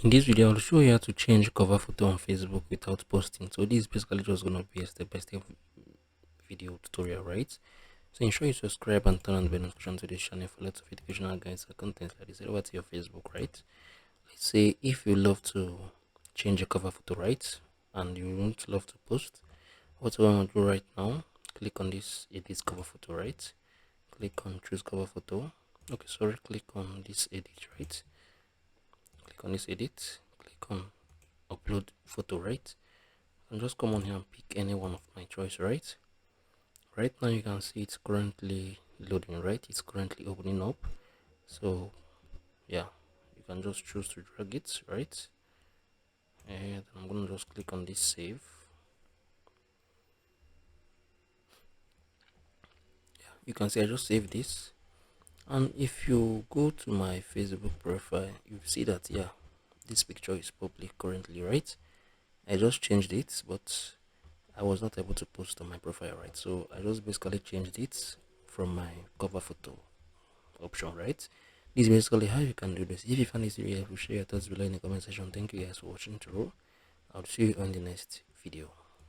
In this video, I'll show you how to change cover photo on Facebook without posting. So this is basically just going to be a step-by-step video tutorial, right? So ensure you subscribe and turn on the bell notification to this channel for lots of educational guides and content like this over to your Facebook, right? Let's say if you love to change your cover photo, right, and you don't love to post, what we want to do right now, click on this edit cover photo, right? Click on choose cover photo. Okay, sorry, click on this edit, right? Click on this edit, click on upload photo, right? And just come on here and pick any one of my choice, right? Right now you can see it's currently loading, right? It's currently opening up. So yeah, you can just choose to drag it, right? And I'm gonna just click on this save. Yeah, you can see I just saved this. And if you go to my Facebook profile, you see that yeah, this picture is public currently, right? I just changed it, but I was not able to post on my profile, right? So I just basically changed it from my cover photo option, right? This is basically how you can do this. If you find this video, share your thoughts below in the comment section. Thank you guys for watching through. I'll see you on the next video.